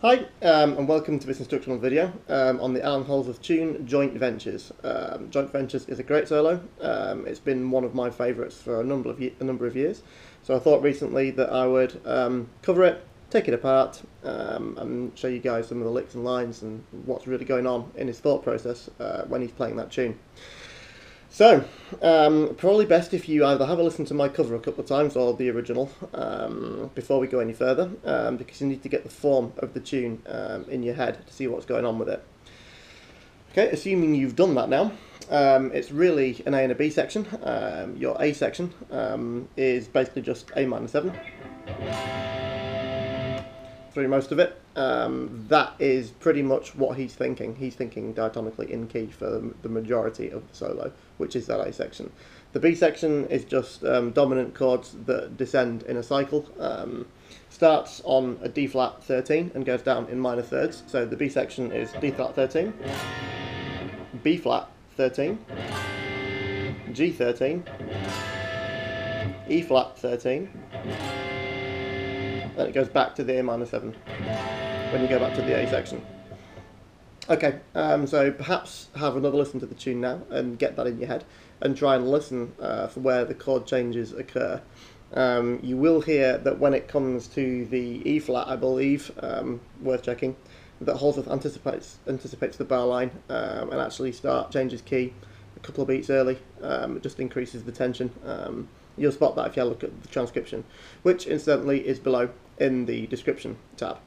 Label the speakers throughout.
Speaker 1: Hi, and welcome to this instructional video on the Allan Holdsworth tune, Joint Ventures. Joint Ventures is a great solo. It's been one of my favourites for a number of years. So I thought recently that I would cover it, take it apart, and show you guys some of the licks and lines and what's really going on in his thought process when he's playing that tune. So, probably best if you either have a listen to my cover a couple of times or the original before we go any further, because you need to get the form of the tune in your head to see what's going on with it. Okay, assuming you've done that now, it's really an A and a B section. Your A section is basically just A minor 7 through most of it. That is pretty much what he's thinking. He's thinking diatonically in key for the majority of the solo, which is that A section. The B section is just dominant chords that descend in a cycle. Starts on a D flat 13 and goes down in minor thirds. So the B section is D flat 13, B flat 13, G 13, E flat 13. Then it goes back to the A minor 7 when you go back to the A section. Okay, so perhaps have another listen to the tune now and get that in your head and try and listen for where the chord changes occur. You will hear that when it comes to the E flat, I believe, worth checking, that Holdsworth anticipates the bar line and actually changes key a couple of beats early. It just increases the tension. You'll spot that if you look at the transcription, which incidentally is below in the description tab.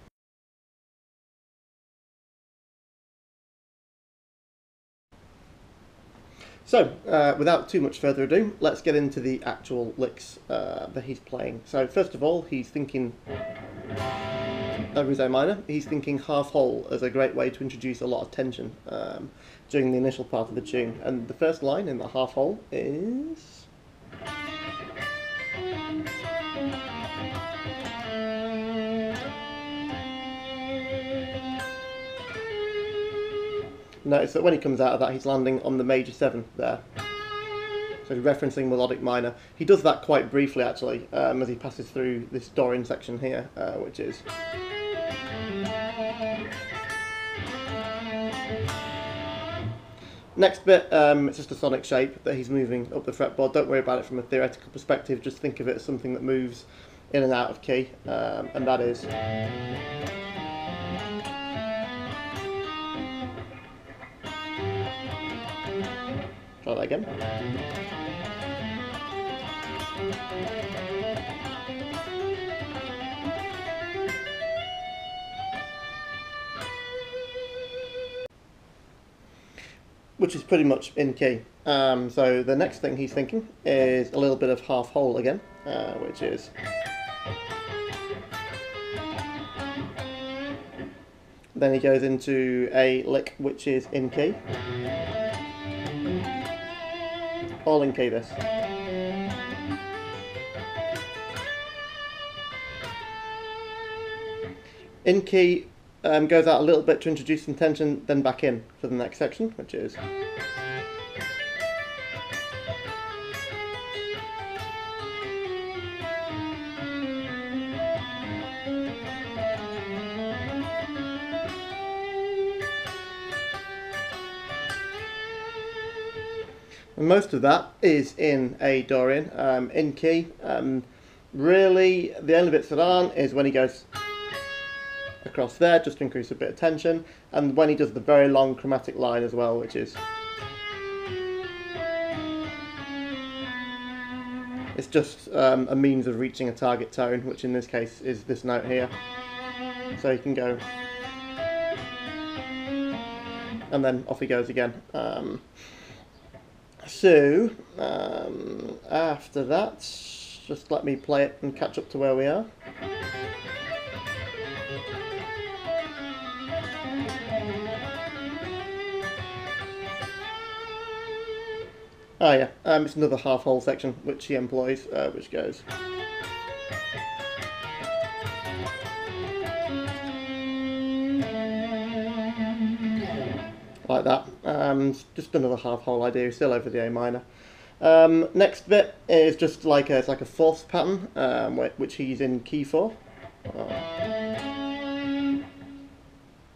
Speaker 1: So, without too much further ado, let's get into the actual licks that he's playing. So, first of all, he's thinking over his A minor. He's thinking half whole as a great way to introduce a lot of tension during the initial part of the tune. And the first line in the half whole is... Notice that when he comes out of that, he's landing on the major 7 there. So he's referencing melodic minor. He does that quite briefly, actually, as he passes through this Dorian section here, which is... Next bit, it's just a sonic shape that he's moving up the fretboard. Don't worry about it from a theoretical perspective, just think of it as something that moves in and out of key, and that is... Try that again. Which is pretty much in key. So the next thing he's thinking is a little bit of half whole again, which is... Then he goes into a lick which is in key. All in key, this. In key goes out a little bit to introduce some tension, then back in for the next section, which is... Most of that is in A Dorian, in key. Really, the only bits that aren't is when he goes across there, just to increase a bit of tension, and when he does the very long chromatic line as well, which is... It's just a means of reaching a target tone, which in this case is this note here. So you can go... And then off he goes again. So, after that, just let me play it and catch up to where we are. Oh yeah, it's another half whole section which he employs, which goes... like that. Just another half whole idea, still over the A minor. Next bit is just like it's like a fourths pattern, which he's in key for.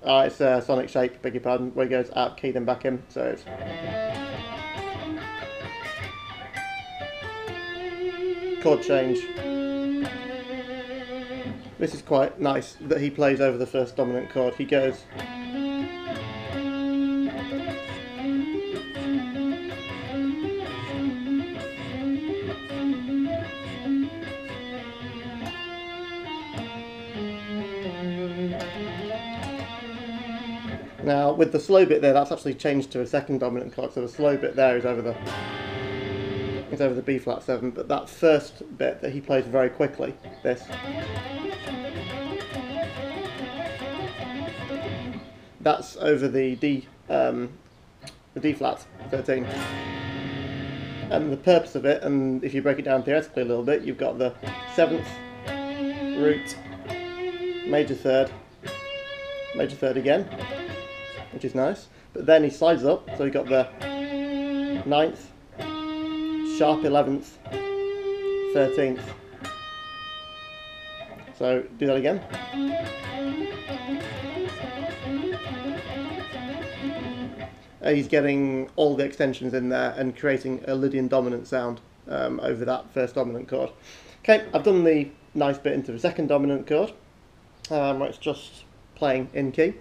Speaker 1: It's sonic shape, beg your pardon, where it goes out key then back in. So it's chord change. This is quite nice that he plays over the first dominant chord. He goes. Now, with the slow bit there, that's actually changed to a second dominant chord, so the slow bit there is over the B flat 7, but that first bit that he plays very quickly, this, that's over the D flat 13. And the purpose of it, and if you break it down theoretically a little bit, you've got the 7th, root, major third again, which is nice, but then he slides up, so you've got the 9th, sharp 11th, 13th. So do that again. He's getting all the extensions in there and creating a Lydian dominant sound over that first dominant chord. Okay, I've done the nice bit into the second dominant chord, where it's just playing in key.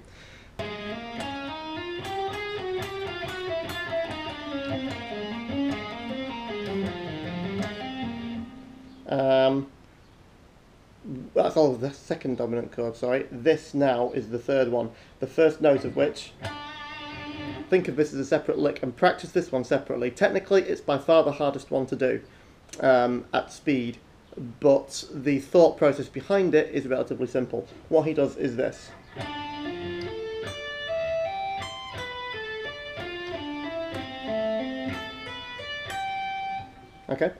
Speaker 1: That's all the second dominant chord, sorry. This now is the third one. The first note of which, think of this as a separate lick and practice this one separately. Technically, it's by far the hardest one to do at speed, but the thought process behind it is relatively simple. What he does is this. Okay.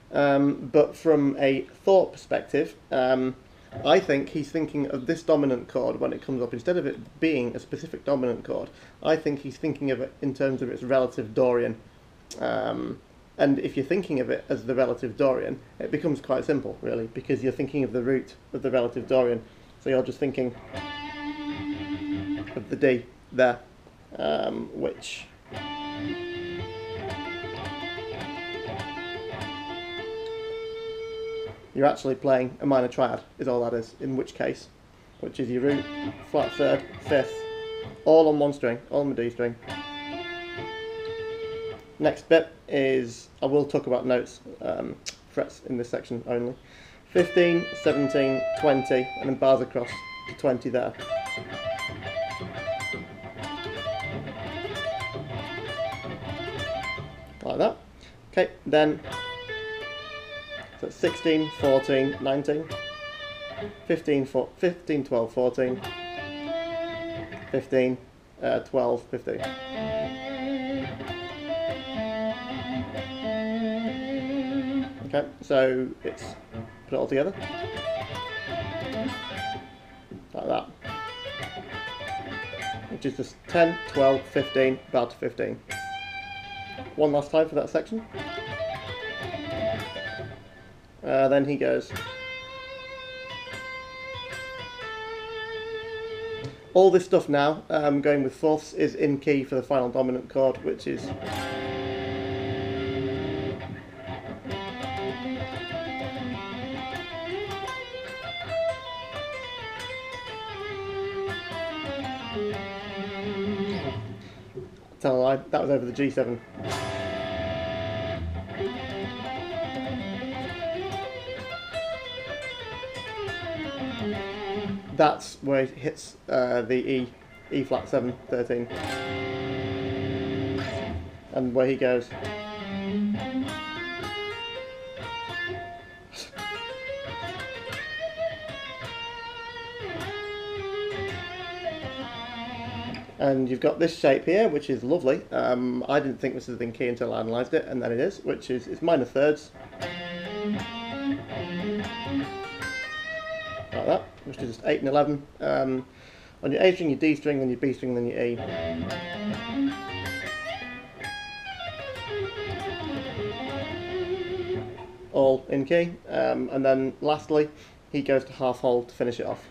Speaker 1: But from a thought perspective, I think he's thinking of this dominant chord when it comes up. Instead of it being a specific dominant chord, I think he's thinking of it in terms of its relative Dorian. And if you're thinking of it as the relative Dorian, it becomes quite simple, really, because you're thinking of the root of the relative Dorian. So you're just thinking of the D there, which... you're actually playing a minor triad, is all that is, in which case, which is your root, flat third, fifth, all on one string, all on the D string. Next bit is, I will talk about notes, frets in this section only. 15, 17, 20, and then bars across to 20 there. Like that. Okay, then... so 16, 14, 19, 15, 12, 14, 15, 12, 15. Okay, so it's put it all together. Like that. Which is just 10, 12, 15, bar to 15. One last time for that section. Then he goes. All this stuff now, going with fourths, is in key for the final dominant chord, which is... tell a lie, that was over the G7. That's where it hits the E flat 7, 13, and where he goes. And you've got this shape here, which is lovely. I didn't think this was in key until I analysed it, and then it is, which is, it's minor thirds. Like that, which is 8 and 11. On your A string, your D string, then your B string, then your E. All in key. And then lastly, he goes to half hold to finish it off.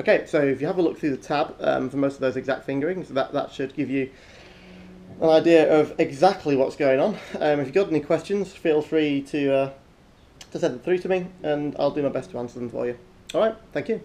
Speaker 1: Okay, so if you have a look through the tab for most of those exact fingerings, that should give you an idea of exactly what's going on. If you've got any questions, feel free to send them through to me, and I'll do my best to answer them for you. Alright, thank you.